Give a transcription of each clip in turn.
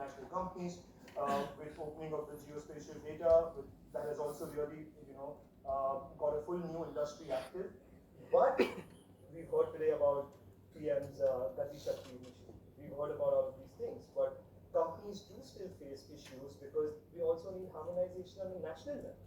international companies, with opening of the geospatial data, that has also really, got a full new industry active. But we've heard today about PM's Gati Shakti initiative. We've heard about all of these things, but companies do still face issues because we also need harmonization on a national level.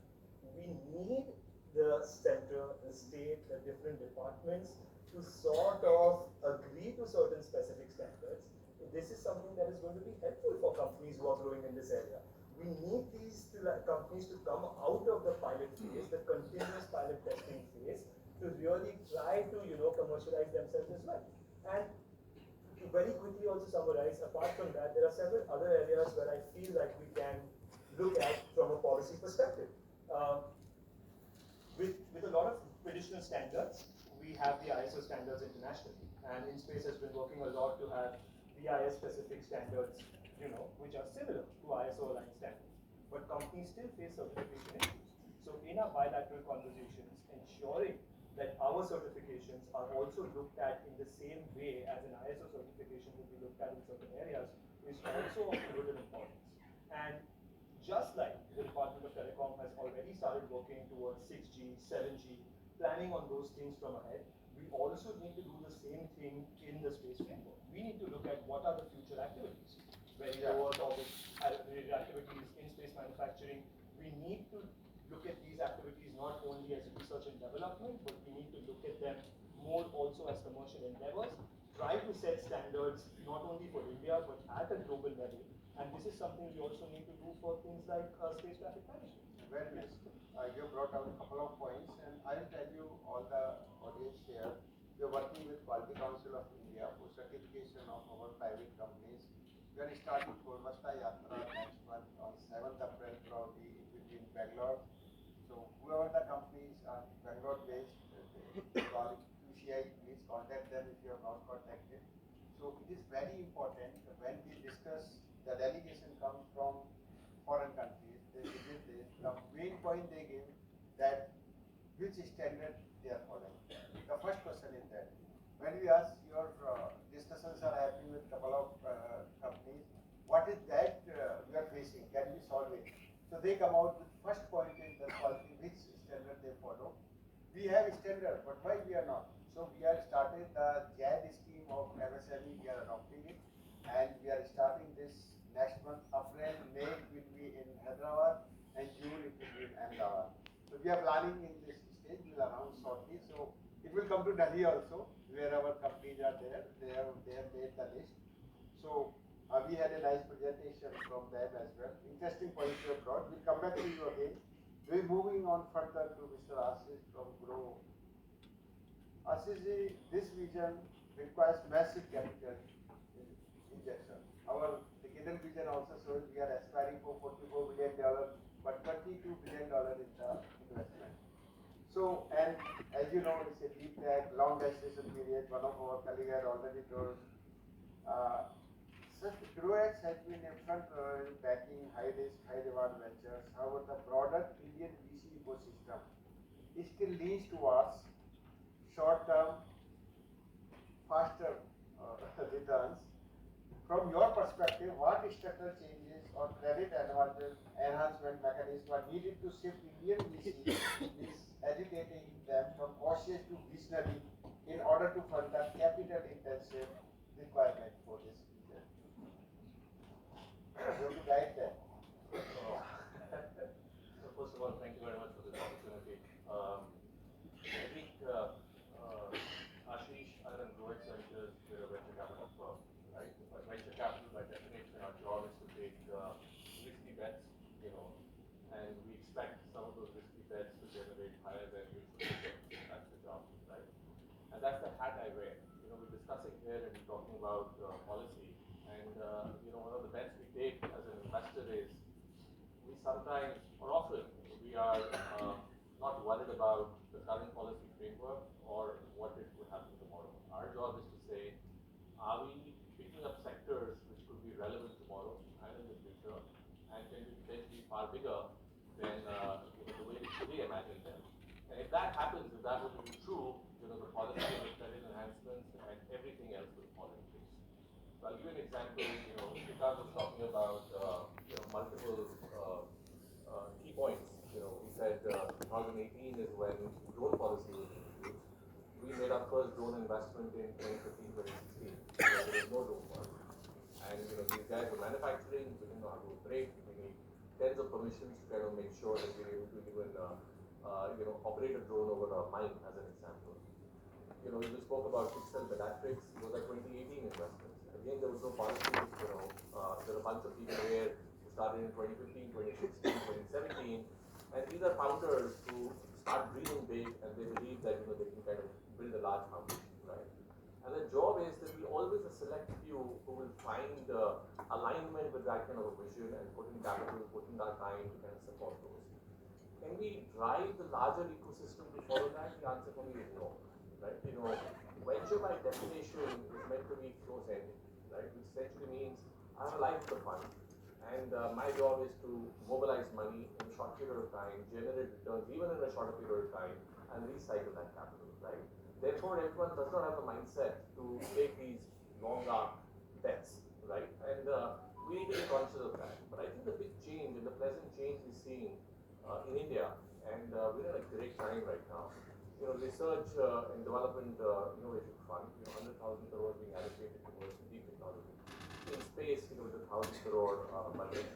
We need the center, the state, the different departments to sort of agree to certain specific standards. This is something that is going to be helpful for companies who are growing in this area. We need these companies to come out of the pilot phase, the continuous pilot testing phase, to really try to commercialize themselves as well. And to very quickly also summarize, apart from that, there are several other areas where I feel like we can look at from a policy perspective. Uh, with a lot of traditional standards, we have the ISO standards internationally, and InSpace has been working a lot to have BIS specific standards, which are similar to ISO aligned standards. But companies still face certification issues. So in our bilateral conversations, ensuring that our certifications are also looked at in the same way as an ISO certification would be looked at in certain areas is also of pivotal importance. And just like the Department of Telecom has already started working towards 6G, 7G, planning on those things from ahead, we also need to do the same thing in the space framework. We need to look at what are the future activities. Very low Earth orbit activities in space manufacturing. We need to look at these activities not only as research and development, but we need to look at them more also as commercial endeavors. Try to set standards not only for India, but at a global level. And this is something we also need to do for things like space traffic management. Well, yes. You brought out a couple of points, and I will tell you all the audience here. We are working with Quality Council of India for certification of our private companies. We are starting Purvasta Yatra next month on 7th April, probably it will be in Bangalore. So whoever the companies are Bangalore based, call QCI, please contact them if you have not contacted. So it is very important when we discuss, the delegation comes from foreign countries, they visit this, the main point they give that which standard they are following. The first question is that when we ask your discussions are happening with couple of companies, what is that we are facing? Can we solve it? So they come out with first point is the quality, which standard they follow. We have standard, but why we are not? So we have started the JAD scheme of MSME, we are adopting it, and we are starting this next month. April, May it will be in Hyderabad, and June it will be in Ahmedabad. So we are planning in this stage, we will announce shortly. So it will come to Delhi also, where our companies are there. They have made the list. So we had a nice presentation from them as well. Interesting points you have brought. We'll come back to you again. We're moving on further to Mr. Ashish from Grow. Ashish, this vision requires massive capital injection. Our decadal vision also shows we are aspiring for $44 billion, but $22 billion is the investment. So, and as you know, it's a deep tech, long gestation period. One of our colleagues had already told. Such GrowX has been a front runner in backing high risk, high reward ventures. However, the broader Indian VC ecosystem still leans towards short term, faster returns. From your perspective, what structural changes or credit enhancement mechanisms are needed to shift Indian VC is agitating them from cautious to visionary in order to fund the capital intensive requirement for this region? You have to guide them. So first of all, thank you very much for this opportunity. I think Ashish and Rohit Ventures, we're a venture capital firm, right? But venture capital, by definition, our job is to take risky bets, and we expect some of those risky bets to generate higher than usual returns. That's the job, right? And that's the hat I wear. We're discussing here and talking about policy, and one of the bets we take as an investor is we sometimes, or often, we are not worried about the current policy framework or what it would happen tomorrow. Our job is to say, are we picking up sectors which could be relevant tomorrow and in the future, and can be potentially far bigger than the way we imagine them? And if that happens, if that were to be true, the policy and the credit enhancements and everything else will fall in place. So I'll give you an example. Vikas was talking about first drone investment in 2015, 2016. There was no drone work. And these guys were manufacturing, we didn't know how to operate. We need tens of permissions to kind of make sure that we're able to even operate a drone over a mine, as an example. You spoke about Pixel, Bellatrix, those are 2018 investments. Again, there was no policy. There are a bunch of people here who started in 2015, 2016, 2017, and these are founders who start dreaming big, and they believe that they can kind of build a large foundation, right? And the job is that we always a select few who will find alignment with that kind of a vision and put in capital, put in that time to kind of support those. Can we drive the larger ecosystem to follow that? The answer for me is no. Right? Venture by definition is meant to be close-ended, right? Which essentially means I have a life of the fund, and my job is to mobilize money in a short period of time, generate returns even in a shorter period of time, and recycle that capital, right? Therefore, everyone does not have the mindset to take these long-arc bets, right? And we need to be conscious of that. But I think the big change and the pleasant change we're seeing in India, and we're in a great time right now. Research and development innovation fund, 100,000 crores being allocated towards deep technology. In space, with a 1,000 crore budget.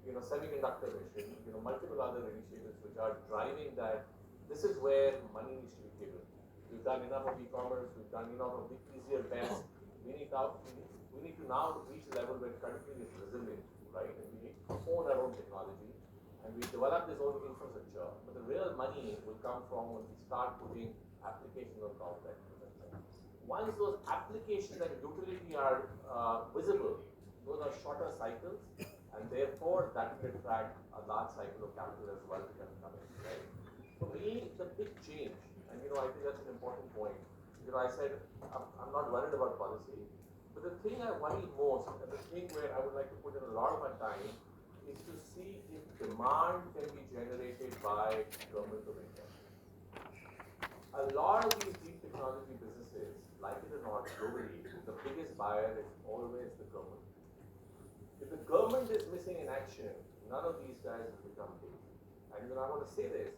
Semiconductor mission, multiple other initiatives which are driving that. This is where money needs to be given. We've done enough of e-commerce. We've done enough of the easier bets. We need to now reach a level where the country is resilient, right? And we need to own our own technology. And we develop this own infrastructure, but the real money will come from when we start putting applications on top of that infrastructure. Once those applications and utility are visible, those are shorter cycles, and therefore that will attract a large cycle of capital as well to come in, right? For me, the big change, and I think that's an important point. I said I'm not worried about policy, but the thing I worry most, and the thing where I would like to put in a lot of my time, is to see if demand can be generated by government of India. A lot of these deep technology businesses, like it or not, globally, the biggest buyer is always the government. If the government is missing in action, none of these guys will become big. And I want to say this,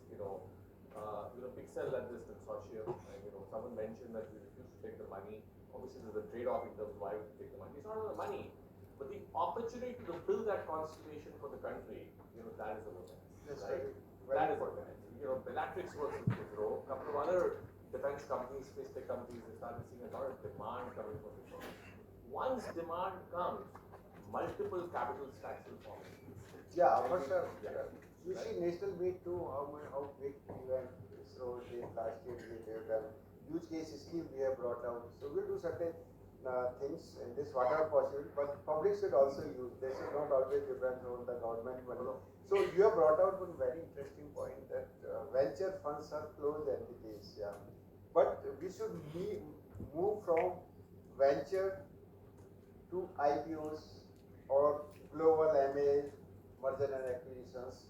Pixel led this consortium, and someone mentioned that we refuse to take the money. Obviously, there's a trade-off in terms of why we take the money. It's not about the money. But the opportunity to build that constellation for the country, that is the one. Right? That is what it is. Bellatrix works with Wipro. A couple of other defense companies, space tech companies, they started seeing a lot of demand coming from Wipro. Once demand comes, multiple capital stacks will form. Yeah, but sir, you see National Meet too, how big event ISRO did last year, we have done use case scheme we have brought out. So we'll do certain things in this whatever possible, but public should also use. They should not always depend on the government money. So you have brought out one very interesting point that venture funds are closed entities. Yeah, but we should move from venture to IPOs or global MAs, merger and acquisitions.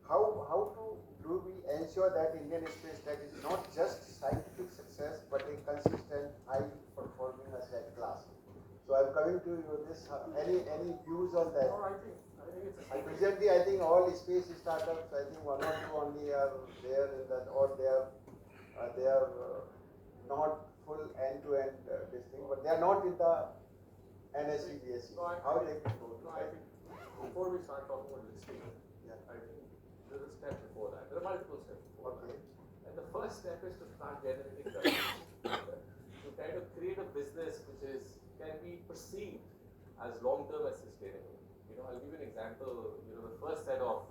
How do we ensure that Indian space tech is not just scientific success but a consistent, high performing asset class? So I'm coming to you with this. Any views on that? No, I think it's a cycle. Presently, I think all space startups, I think one or two only are there in that, or they are not full end-to-end this thing, but they are not in the NSE, BSE. How they can go? No, I think before we start talking about listing, Yeah. I think there's a step before that. There are multiple steps before that. And the first step is to start generating revenue. To kind of create a business which can be perceived as long-term as sustainable. I'll give you an example. The first set of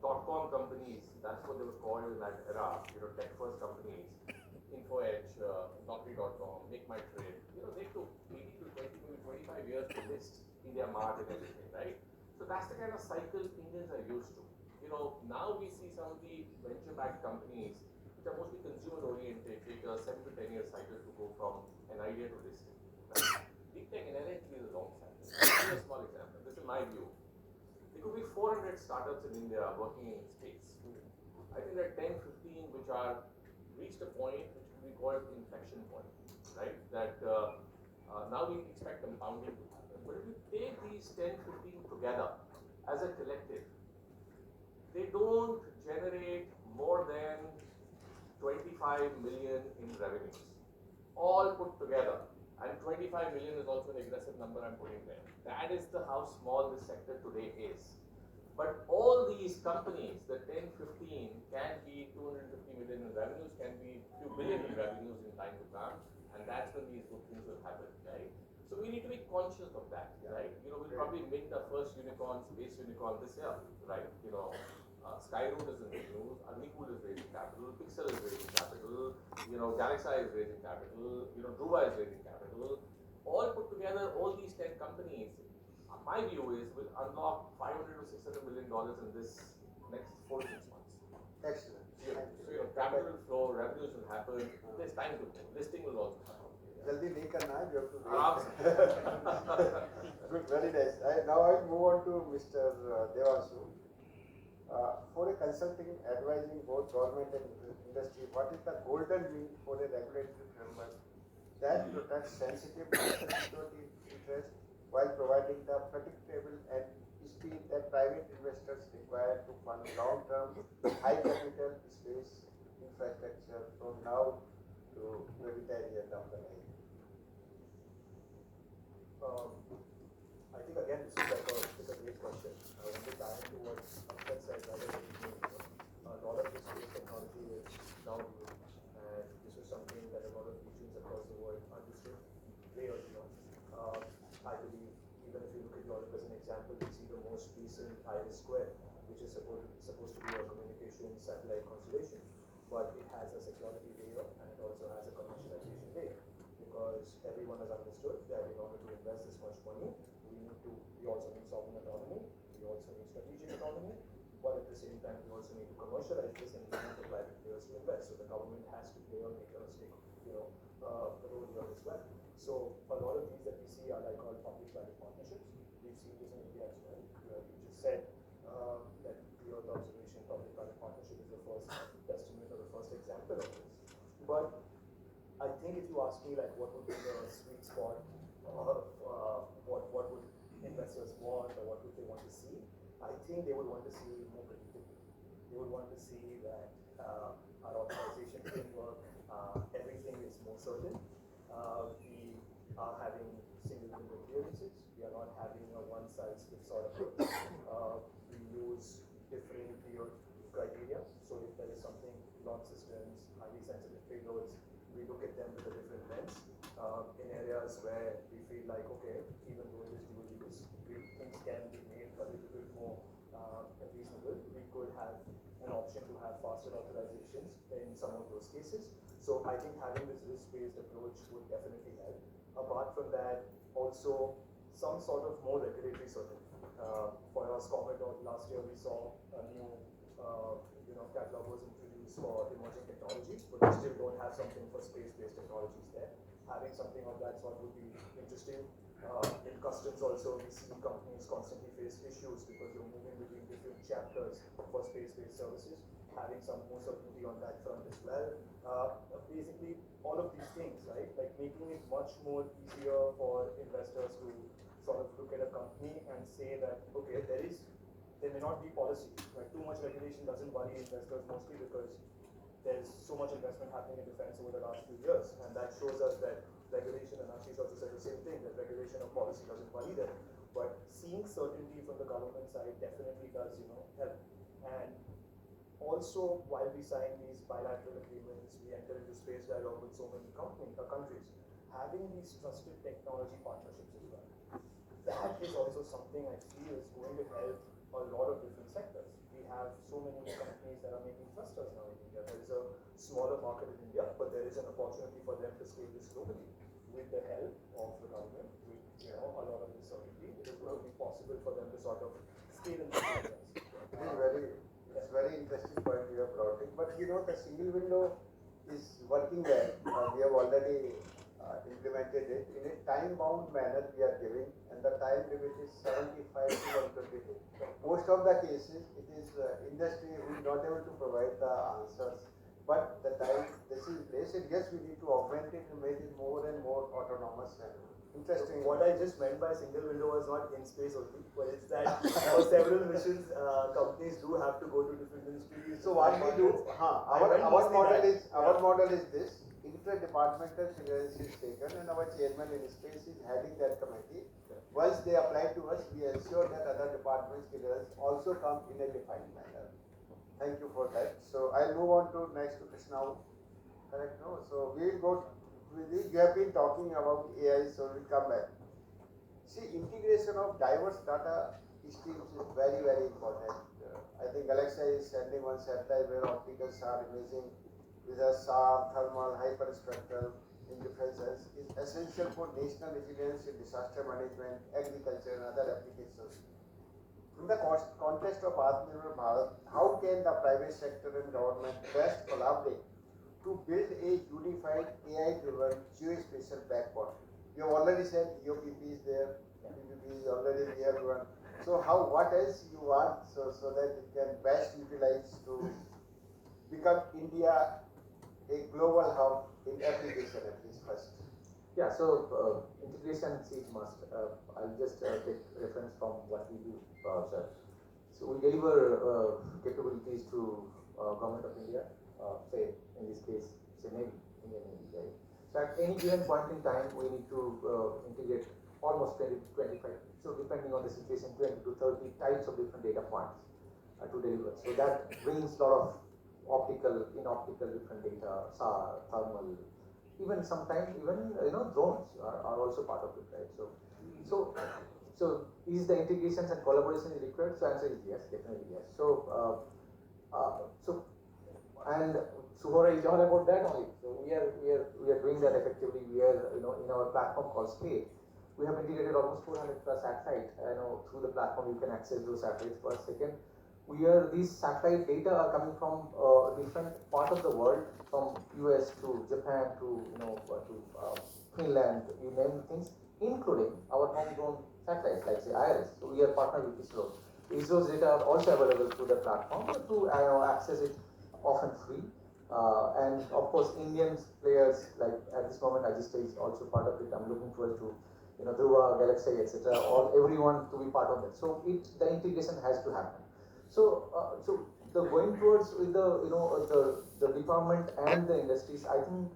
dot-com companies, that's what they were called in that era. Tech-first companies, InfoEdge, Naukri.com, Make My Trade. They took 80 to 20, maybe 25 years to list in their market and everything, right? So that's the kind of cycle Indians are used to. Now we see some of the venture-backed companies, which are mostly consumer-oriented, take a 7 to 10 year cycle to go from an idea to listing. Right? Big tech inherently is a long cycle. I'll give you a small example. This is my view. There could be 400 startups in India working in space. I think there are 10, 15 which are reached a point which could be called inflection point, right? That now we expect compounding to happen. But if you take these 10, 15 together as a collective, they don't generate more than 25 million in revenues. all put together. And 25 million is also an aggressive number I'm putting there. That is how small this sector today is. But all these companies, the 10, 15, can be 250 million in revenues, can be few billion in revenues in time to come, and that's when these good things will happen, right? So we need to be conscious of that, right? We'll probably mint the first unicorn, space unicorn this year, right? Skyroot is in the news, Agnicool is raising capital, Pixel is raising capital, Galaxy is raising capital, Druva is raising capital. All put together, all these 10 companies, my view is will unlock $500 to $600 million in this next 4 to 6 months. Excellent. So capital will flow, revenues will happen. There's time to go. Listing will also happen. Jaldi nahi karna hai, you have to wait. Good, very nice. Now I move on to Mr. Devanshu. For a consulting, advising both government and industry, what is the golden mean for a regulatory framework that protects sensitive national security interests while providing the predictable and speed that private investors require to fund long-term, high-capital space infrastructure from now to maybe 10 years down the line? I think again this is it's a great question. I want to tie into what Akshat said rather than a lot of this space technology is now new, and this is something that a lot of regions across the world understood way early on. I believe even if you look at Europe as an example, we see the most recent Iris Square, which is supposed to be a communication satellite constellation, but it has a security layer and it also has a commercialization layer, because everyone has understood that in order to invest this much money, we also need sovereign autonomy, we also need strategic autonomy, but at the same time we also need to commercialize this and we need the private players to invest. So the government has to play a stake, role here as well. So a lot of these that we see are like called public-private partnerships. We've seen this in India as well, where you just said that the Earth observation public-private partnership is the first testament or the first example of this. But I think if you ask me like what would be the sweet spot of what would investors want or what would they want to see, I think they would want to see more predictability. They would want to see that our authorization framework, everything is more certain. We are having single window clearances. We are not having a one-size-fits-all approach. We use different clear criteria. So if there is something, launch systems, highly sensitive payloads, we look at them with a different lens. In areas where we feel like, okay, even though it is dual use, things can be made a little bit more reasonable. We could have an option to have faster authorizations in some of those cases. So I think having this risk-based approach would definitely help. Apart from that, also some sort of more regulatory certainty. For us, Comet last year we saw a new catalog was introduced for emerging technologies, but we still don't have something for space-based technologies there. Having something of that sort would be interesting. In customs also, we see companies constantly face issues because you're moving between different chapters for space-based services. Having some more certainty on that front as well. Basically, all of these things, right? Like making it much more easier for investors to sort of look at a company and say that, okay, there may not be policy, right? Too much regulation doesn't worry investors mostly because there's so much investment happening in defense over the last few years, and that shows us that regulation, and Ashish also said the same thing, that regulation or policy doesn't worry them. But seeing certainty from the government side definitely does, help. And also, while we sign these bilateral agreements, we enter into space dialogue with so many countries, having these trusted technology partnerships as well. That is also something I feel is going to help a lot of different sectors. We have so many companies that are making thrusters now in India. There is a smaller market in India, but there is an opportunity for them to scale this globally. With the help of the government, with a lot of this certainty, it is going to be possible for them to sort of scale in these areas. It's very interesting point you have brought in. But the single window is working well. We have already implemented it in a time-bound manner. We are giving, and the time limit is 75 to 120 days. Most of the cases, it is industry who is not able to provide the answers. But the time this is in place, and yes, we need to augment it and make it more and more autonomous and interesting. What I just meant by single window was not in space only, but it's that for several missions, companies do have to go to different ministries. So what we do, our model is this. In inter-departmental clearance is taken, and our chairman in space is heading that committee. Once they apply to us, we ensure that other departments' clearance also come in a defined manner. Thank you for that. So I'll move on to next to Krishna. Correct? No? So we'll go. You have been talking about AI, so we'll come back. See, integration of diverse data streams is very, very important. I think Alexa is sending one satellite where optical SAR imaging with a SAR, thermal, hyperspectral interferences is essential for national resilience in disaster management, agriculture, and other applications. In the context of Atmanirbhar Bharat, how can the private sector and government best collaborate to build a unified AI-driven geospatial backbone? You have already said EOPP is there, PPP is already there one. So what else you want so that it can best utilize to become India a global hub in application at least first? Yeah, so integration is must. I'll just take reference from what we do, sir. So we deliver capabilities to Government of India, say in this case, say Navy, Indian Navy, right? So at any given point in time, we need to integrate almost 20 to 25. So depending on the situation, 20 to 30 types of different data points to deliver. So that brings a lot of optical, in-optical different data, SAR, thermal, even sometimes drones are also part of it, right? So is the integrations and collaboration is required? So answer is yes, definitely yes. And Suhora is all about that only. So we are doing that effectively. We are in our platform called State. We have integrated almost 400 plus satellites. Through the platform you can access those satellites. First, second, these satellite data are coming from different part of the world, from US to Japan to Finland, you name things, including our homegrown satellites like say IRS. So we are partnered with ISRO. ISRO's data are also available through the platform to access it often free. And of course, Indian players like at this moment, Ajista is also part of it. I'm looking forward to Dhruva, Galaxy, etc. Everyone to be part of it. So the integration has to happen. So the going towards with the department and the industries, I think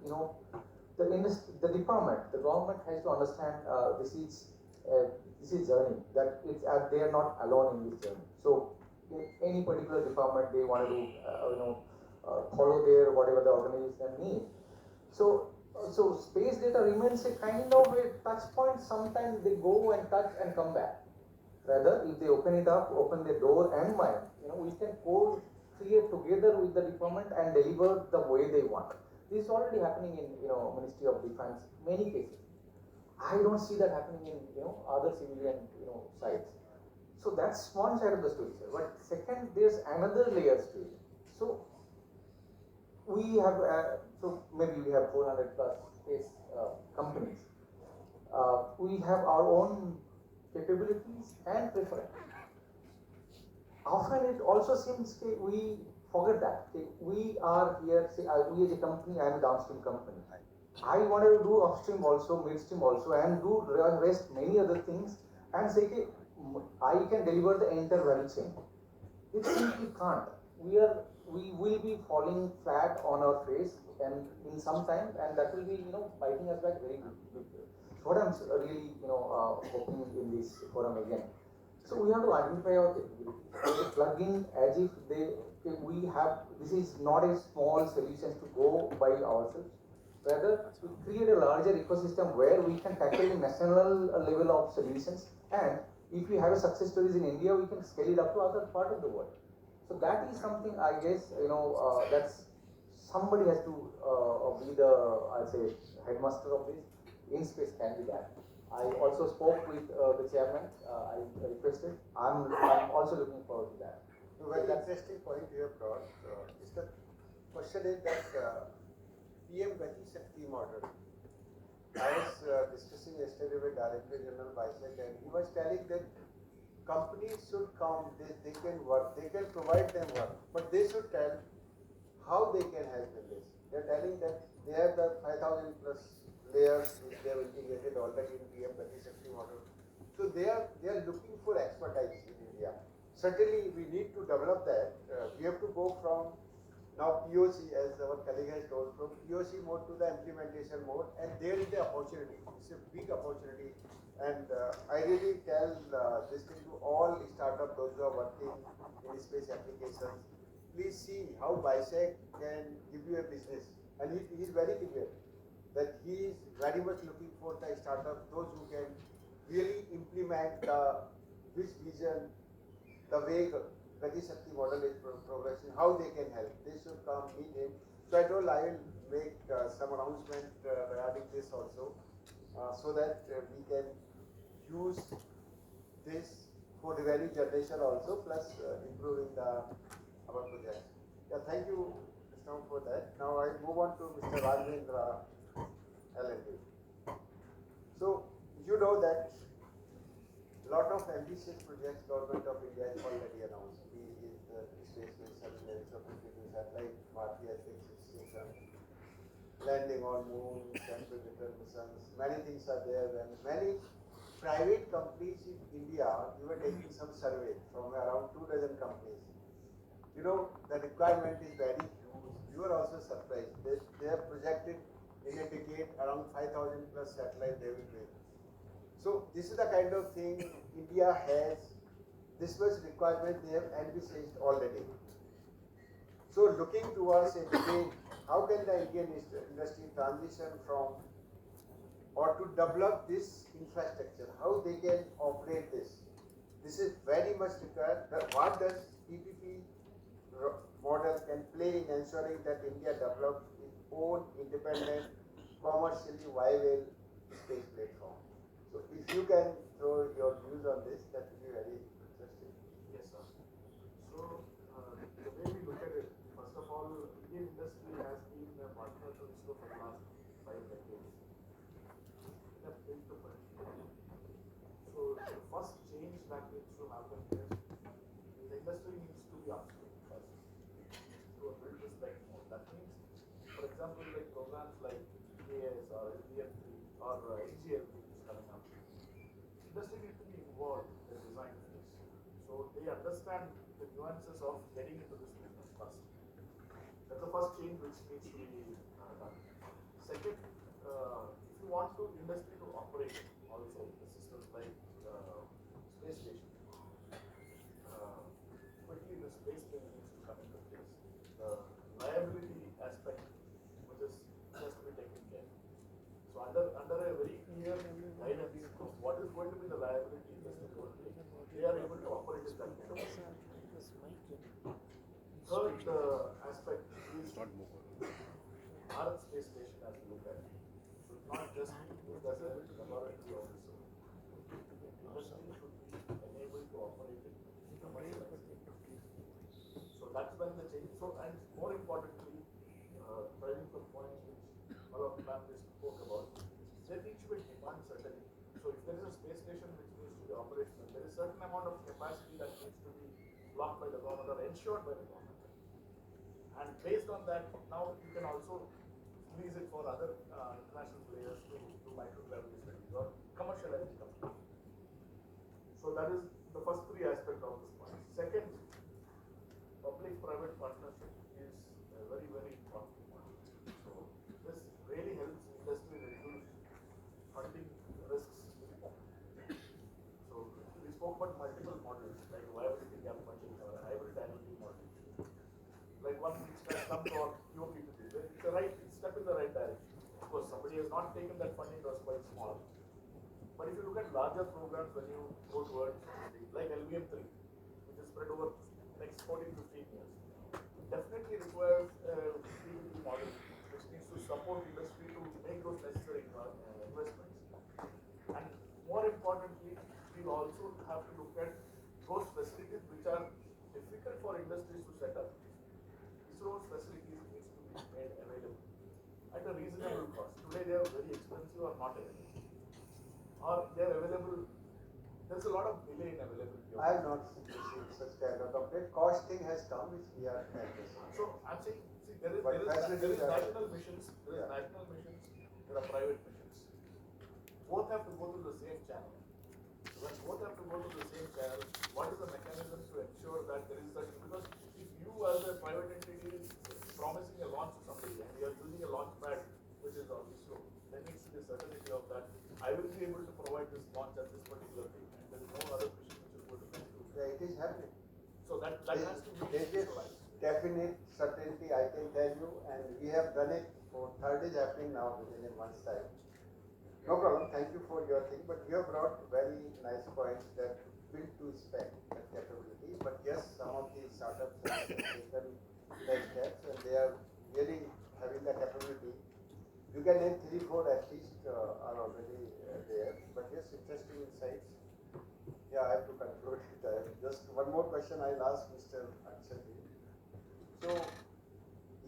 the department, the government has to understand this is journey, that they are not alone in this journey. So in any particular department, they want to follow their whatever the organization need. So space data remains a kind of a touch point. Sometimes they go and touch and come back. Rather, if they open it up, open the door and mind, we can co-create together with the department and deliver the way they want. This is already happening in Ministry of Defense, many cases. I don't see that happening in other civilian sites. So that's one side of the story, sir. But second, there's another layer to it. So we have maybe we have 400 plus space companies. We have our own capabilities and preference. Often it also seems we forget that we are here. Say we as a company, I am a downstream company. I wanted to do upstream also, midstream also, and do rest many other things, and say I can deliver the entire value chain. It simply can't. We will be falling flat on our face, and in some time, and that will be biting us back very good. What I'm really hoping in this forum again. So we have to identify our capabilities, plug in as if we have. This is not a small solution to go by ourselves. Rather, we create a larger ecosystem where we can tackle the national level of solutions, and if we have a success stories in India, we can scale it up to other part of the world. So that is something I guess that's somebody has to be the headmaster of this. In space can be that. I also spoke with the chairman. I requested. I'm also looking forward to that. A very interesting point you have brought. Is the question is that PM Gati Shakti model. I was discussing yesterday with Director General Bisek, and he was telling that companies should come. They can work. They can provide them work, but they should tell how they can help in this. They are telling that they have the 5,000 plus layers which they have integrated already in PM Gati Shakti model. So they are looking for expertise in India. Certainly we need to develop that. We have to go from now POC, as our colleague has told, from POC mode to the implementation mode, and there is the opportunity. It's a big opportunity, and I really tell this thing to all startup, those who are working in space applications. Please see how Bisect can give you a business, and he is very clear that he is very much looking for the startup, those who can really implement the which vision, the way Gati Shakti model is progressing, how they can help. They should come meet him. So I told I will make some announcement regarding this also, so that we can use this for the value generation also, plus improving our project. Yeah, thank you, Mr. for that. Now I move on to Mr. Raghavendra L&D. So you know that lot of ambitious projects Government of India has already announced. Be it the space-based surveillance of satellite, Bharatiya space station, landing on moon, sample return missions. Many things are there, and many private companies in India, we were taking some survey from around 2 dozen companies. You know, the requirement is very huge. You are also surprised. They have projected in a decade around 5,000 plus satellites they will build. So this is the kind of thing India has, this much requirement they have envisaged already. So looking towards a debate, how can the Indian industry transition from or to develop this infrastructure, how they can operate this. This is very much required. What does PPP model can play in ensuring that India develops its own independent, commercially viable space platform? So if you can throw your views on this, that would be very interesting. Yes, sir. So the way we look at it, first of all, Indian industry has been a partner to ISRO for the last 5 decades. They have built the budget. So the first change that needs to happen is the industry needs to be upskilled first to a build respect mode. That means, for example, like programs like EAS or LBM3 or EGLP is coming up. Industry needs to be involved in the design phase. So they understand the nuances of getting into this business first. That's the first change which needs to be done. Second, if you want to industry to operate also the systems like space station, quickly the space thing needs to come into place. The liability aspect which is has to be taken care. So under a very clear guidance of what is going to be the liability they are able to operate in that way. Third aspect is Bharat space station as we look at it. Should not just be used as a laboratory also. Industry should be enabled to operate it commercially. So that's when the change. So and more importantly, driving the point which all of the panelists spoke about, there needs to be demand certainty. So if there is a space station which needs to be operational, there is a certain amount of capacity that needs to be blocked by the government or ensured by the government. And based on that, now you can also release it for other international players to do microgravity studies or commercialize the company. So that is the first 3 aspects of this point. Second, public-private partnership is a very, very important point. So this really helps industry reduce funding risks. So we spoke about multiple models like viability gap funding or a hybrid annuity model. Like one which has come to our QPPP. It's a step in the right direction. Of course, somebody has not taken that funding, it was quite small. But if you look at larger programs, when you go towards like LBM3, which is spread over next 14-15 years, definitely requires a PPP model which needs to support industry to make those necessary investments. And more importantly, we'll also have to look at those facilities which are difficult for industries to set up. ISRO's facilities needs to be made available at a reasonable cost. Today they are very expensive or not available. Or they are available, there's a lot of delay in availability. I have not received such kind of complaint. Cost thing has come, which we are addressing. So I'm saying, see, there is facilities national missions, there are private missions. Both have to go through the same channel. So when both have to go through the same channel, what is the mechanism to ensure that there is certain, because if you as a private entity it is happening. So that has to be There is visualized. definite certainty, I can tell you, and we have done it. For third is happening now within a month's time. No problem. Thank you for your thing, but you have brought very nice points that build to spec that capability. But yes, some of these startups have taken next steps, and they are really having the capability. You can name 3, 4 at least are already there. But yes, interesting insights. Yeah, I have to conclude it. Just one more question I'll ask Mr. Akshati. So,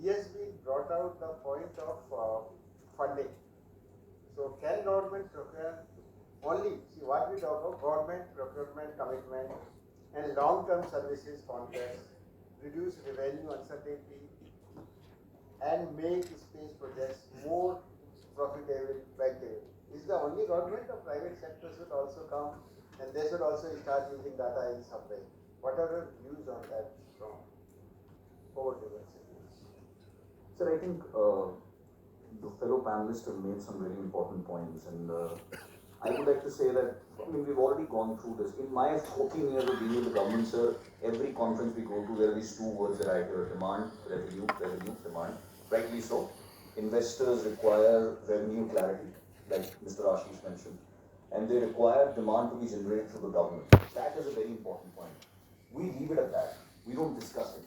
he has been brought out the point of funding. So, can government procure only, see what we talk about, government procurement commitment and long-term services contracts, reduce revenue uncertainty and make space projects more profitable, bankable. Is the only government or private sector should also come and they should also start using data in some way? What are your views on that from over to you? Sir, I think the fellow panelists have made some very important points, and I would like to say that, I mean, we've already gone through this. In my 14 years of being with the government, sir, every conference we go to, there are these 2 words that I hear: demand, revenue, demand. Rightly so. Investors require revenue clarity, like Mr. Ashish mentioned, and they require demand to be generated through the government. That is a very important point. We leave it at that. We don't discuss it.